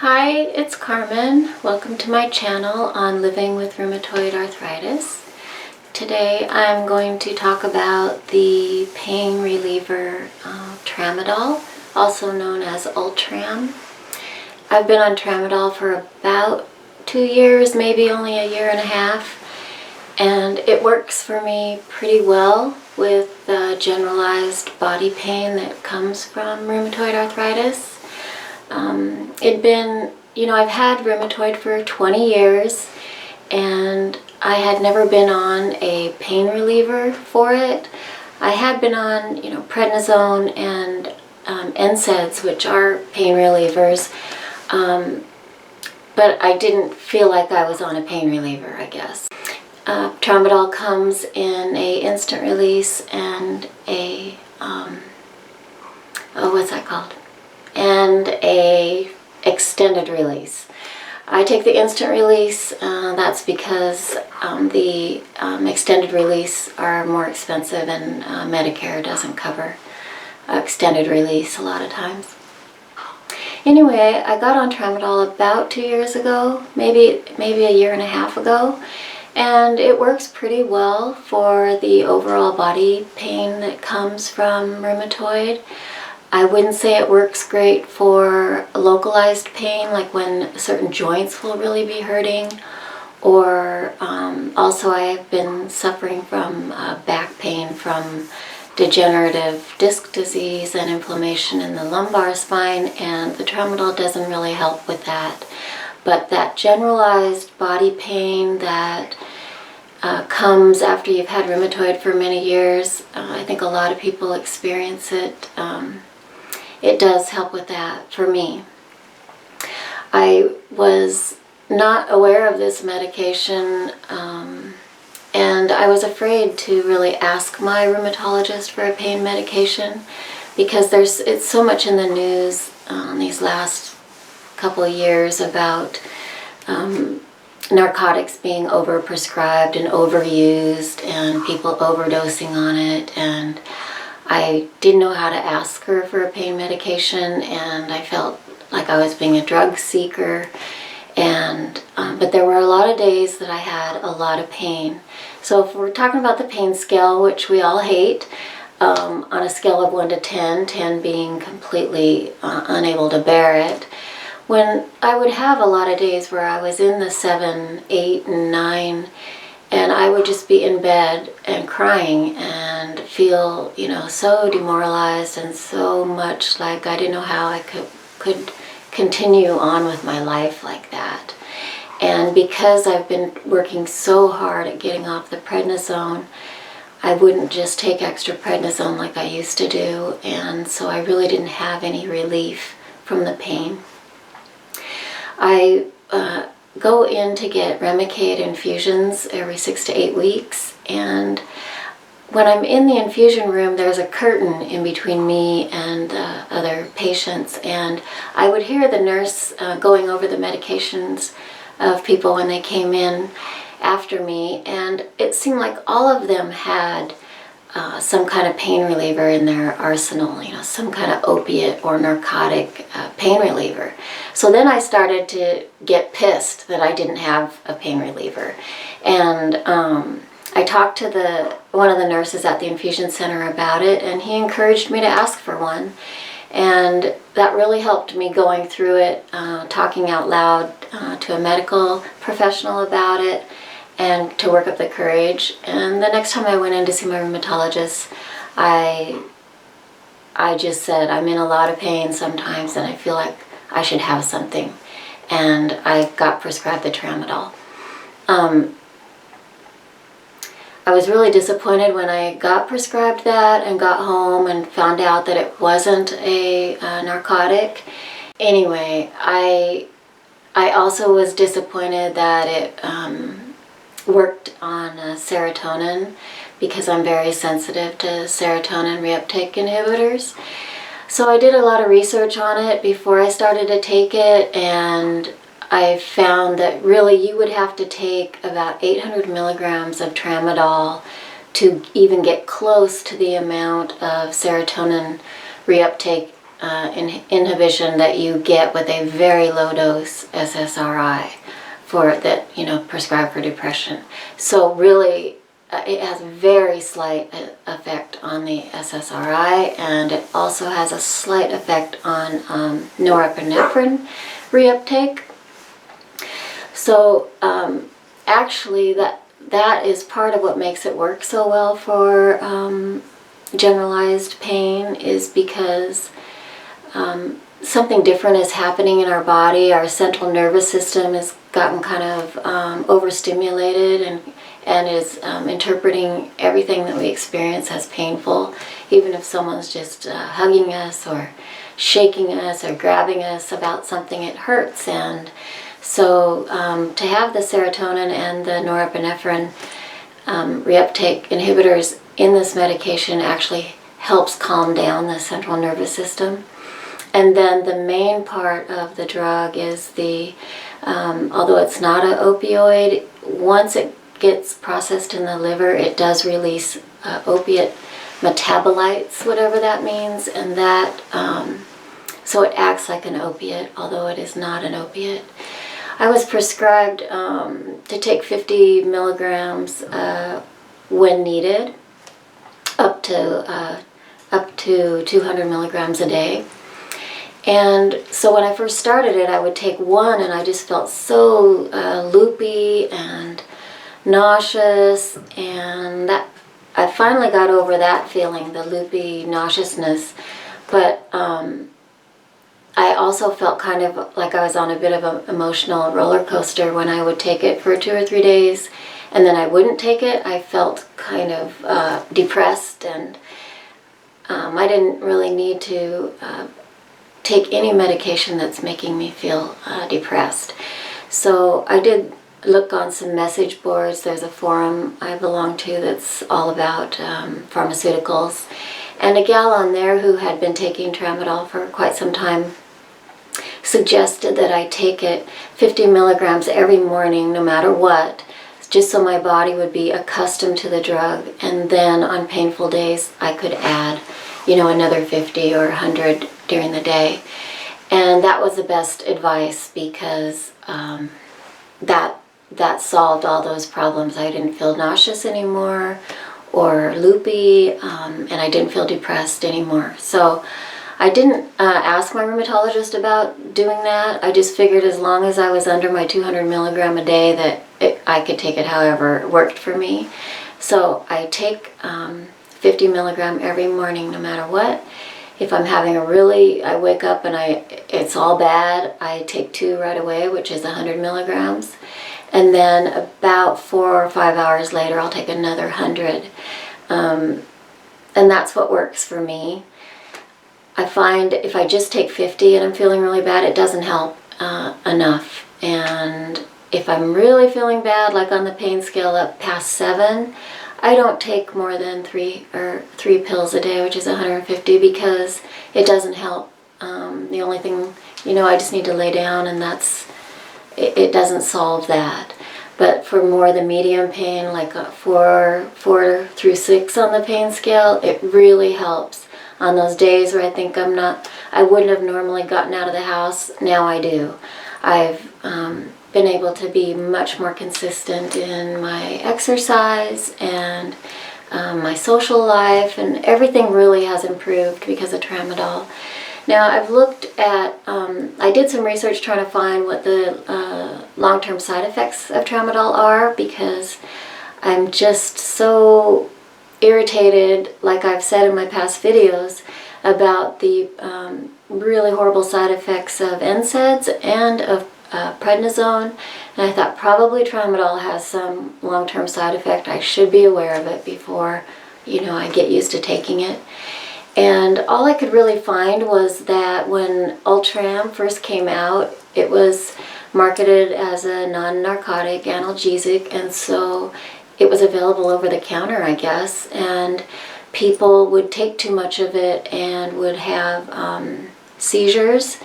Hi, it's Carmen. Welcome to my channel on living with rheumatoid arthritis. Today I'm going to talk about the pain reliever Tramadol, also known as Ultram. I've been on Tramadol for about 2 years, maybe only a year and a half, and it works for me pretty well with the generalized body pain that comes from rheumatoid arthritis. I've had rheumatoid for 20 years, and I had never been on a pain reliever for it. I had been on, prednisone and NSAIDs, which are pain relievers, but I didn't feel like I was on a pain reliever, I guess. Tramadol comes in a instant release and a, what's that called? And a extended release. I take the instant release. That's because the extended release are more expensive, and Medicare doesn't cover extended release a lot of times. Anyway, I got on Tramadol about 2 years ago, maybe a year and a half ago, and it works pretty well for the overall body pain that comes from rheumatoid. I wouldn't say it works great for localized pain, like when certain joints will really be hurting, or also I've been suffering from back pain from degenerative disc disease and inflammation in the lumbar spine, and the Tramadol doesn't really help with that. But that generalized body pain that comes after you've had rheumatoid for many years, I think a lot of people experience it. It does help with that for me. I was not aware of this medication, and I was afraid to really ask my rheumatologist for a pain medication because it's so much in the news these last couple of years about narcotics being overprescribed and overused and people overdosing on it, and I didn't know how to ask her for a pain medication, and I felt like I was being a drug seeker. And but there were a lot of days that I had a lot of pain. So if we're talking about the pain scale, which we all hate, on a scale of 1 to 10, 10 being completely unable to bear it, when I would have a lot of days where I was in the 7, 8, and 9, and I would just be in bed and crying and feel, so demoralized and so much like I didn't know how I could continue on with my life like that. And because I've been working so hard at getting off the prednisone, I wouldn't just take extra prednisone like I used to do, and so I really didn't have any relief from the pain. I go in to get Remicade infusions every 6 to 8 weeks, and when I'm in the infusion room, there's a curtain in between me and the other patients, and I would hear the nurse going over the medications of people when they came in after me, and it seemed like all of them had some kind of pain reliever in their arsenal, some kind of opiate or narcotic pain reliever. So then I started to get pissed that I didn't have a pain reliever. And I talked to one of the nurses at the infusion center about it, and he encouraged me to ask for one. And that really helped me going through it, talking out loud to a medical professional about it, and to work up the courage. And the next time I went in to see my rheumatologist, I just said, I'm in a lot of pain sometimes and I feel like I should have something. And I got prescribed the Tramadol. I was really disappointed when I got prescribed that and got home and found out that it wasn't a narcotic. Anyway, I also was disappointed that it worked on serotonin, because I'm very sensitive to serotonin reuptake inhibitors. So I did a lot of research on it before I started to take it, and I found that really you would have to take about 800 milligrams of Tramadol to even get close to the amount of serotonin reuptake inhibition that you get with a very low dose SSRI prescribed for depression. So really, it has very slight effect on the SSRI, and it also has a slight effect on norepinephrine reuptake. So actually, that is part of what makes it work so well for generalized pain, is because something different is happening in our body. Our central nervous system has gotten kind of overstimulated and is interpreting everything that we experience as painful, even if someone's just hugging us or shaking us or grabbing us about something, it hurts. And so to have the serotonin and the norepinephrine reuptake inhibitors in this medication actually helps calm down the central nervous system. And then the main part of the drug is although it's not an opioid, once it gets processed in the liver, it does release opiate metabolites, whatever that means, and that, so it acts like an opiate, although it is not an opiate. I was prescribed to take 50 milligrams when needed, up to 200 milligrams a day. And so when I first started it, I would take one, and I just felt so loopy and nauseous, and that I finally got over that feeling, the loopy nauseousness. But I also felt kind of like I was on a bit of an emotional roller coaster when I would take it for 2 or 3 days, and then I wouldn't take it. I felt kind of depressed, and I didn't really need to take any medication that's making me feel depressed. So I did look on some message boards. There's a forum I belong to that's all about pharmaceuticals. And a gal on there who had been taking Tramadol for quite some time suggested that I take it 50 milligrams every morning, no matter what, just so my body would be accustomed to the drug. And then on painful days, I could add, another 50 or 100 during the day. And that was the best advice, because that solved all those problems. I didn't feel nauseous anymore or loopy, and I didn't feel depressed anymore. So I didn't ask my rheumatologist about doing that. I just figured as long as I was under my 200 milligram a day that I could take it however it worked for me. So I take 50 milligram every morning, no matter what. If I'm having I wake up and it's all bad, I take 2 right away, which is 100 milligrams. And then about 4 or 5 hours later, I'll take another 100. And that's what works for me. I find if I just take 50 and I'm feeling really bad, it doesn't help enough. And if I'm really feeling bad, like on the pain scale up past 7, I don't take more than 3 pills a day, which is 150, because it doesn't help. The only thing, I just need to lay down, and it doesn't solve that. But for more the medium pain, like 4 through 6 on the pain scale, it really helps. On those days where I think I wouldn't have normally gotten out of the house, now I do. I've been able to be much more consistent in my exercise and my social life, and everything really has improved because of Tramadol. Now I've looked at, I did some research trying to find what the long-term side effects of Tramadol are, because I'm just so irritated, like I've said in my past videos, about the really horrible side effects of NSAIDs and of prednisone, and I thought probably Tramadol has some long-term side effect. I should be aware of it before, I get used to taking it. And all I could really find was that when Ultram first came out, it was marketed as a non-narcotic analgesic, and so it was available over the counter, I guess, and people would take too much of it and would have seizures.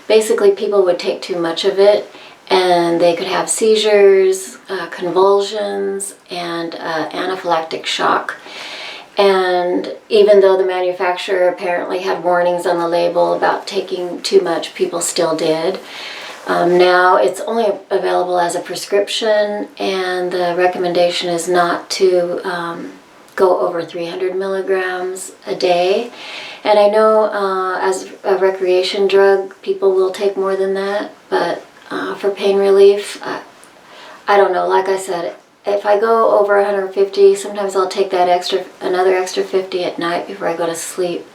Basically, people would take too much of it and they could have seizures, convulsions, and anaphylactic shock. And even though the manufacturer apparently had warnings on the label about taking too much, people still did. Now it's only available as a prescription, and the recommendation is not to go over 300 milligrams a day. And I know as a recreation drug, people will take more than that, but for pain relief, I don't know. Like I said, if I go over 150, sometimes I'll take that another extra 50 at night before I go to sleep.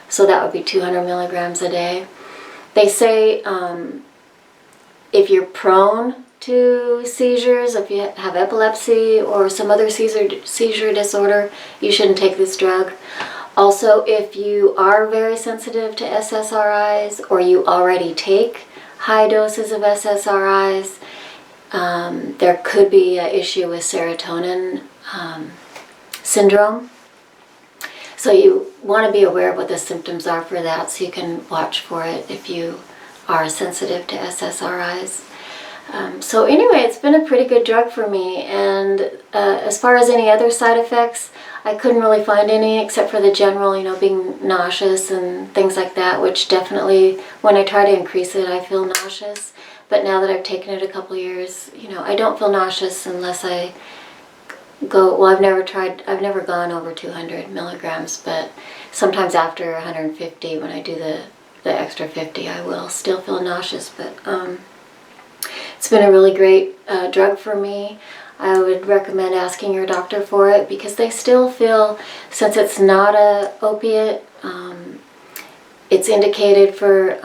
So that would be 200 milligrams a day. They say if you're prone to seizures, if you have epilepsy or some other seizure disorder, you shouldn't take this drug. Also, if you are very sensitive to SSRIs or you already take high doses of SSRIs, there could be an issue with serotonin syndrome. So you want to be aware of what the symptoms are for that, so you can watch for it if you are sensitive to SSRIs. So anyway, it's been a pretty good drug for me, and as far as any other side effects, I couldn't really find any except for the general, being nauseous and things like that, which definitely, when I try to increase it, I feel nauseous. But now that I've taken it a couple years, I don't feel nauseous unless I go, well, I've never gone over 200 milligrams, but sometimes after 150, when I do the extra 50, I will still feel nauseous. But it's been a really great drug for me. I would recommend asking your doctor for it, because they still feel, since it's not a opiate, it's indicated for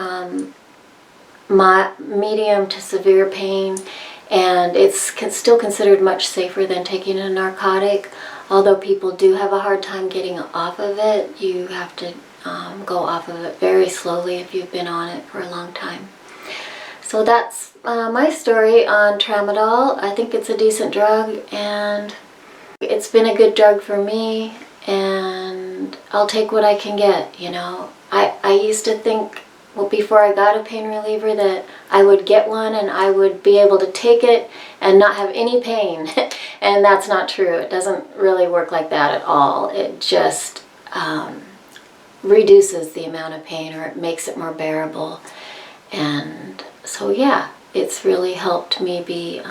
medium to severe pain, and it's still considered much safer than taking a narcotic. Although people do have a hard time getting off of it, you have to go off of it very slowly if you've been on it for a long time. So that's my story on Tramadol. I think it's a decent drug, and it's been a good drug for me, and I'll take what I can get, I used to think, well, before I got a pain reliever, that I would get one and I would be able to take it and not have any pain. And that's not true. It doesn't really work like that at all. It just reduces the amount of pain, or it makes it more bearable. And so yeah, it's really helped me be,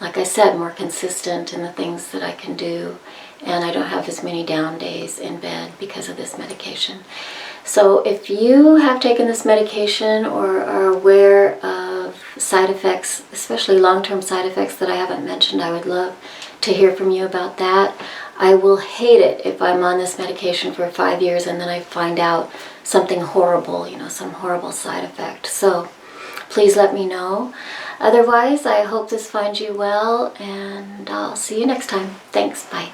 like I said, more consistent in the things that I can do, and I don't have as many down days in bed because of this medication. So if you have taken this medication or are aware of side effects, especially long-term side effects that I haven't mentioned, I would love to hear from you about that. I will hate it if I'm on this medication for 5 years and then I find out something horrible, some horrible side effect. So please let me know. Otherwise, I hope this finds you well, and I'll see you next time. Thanks. Bye.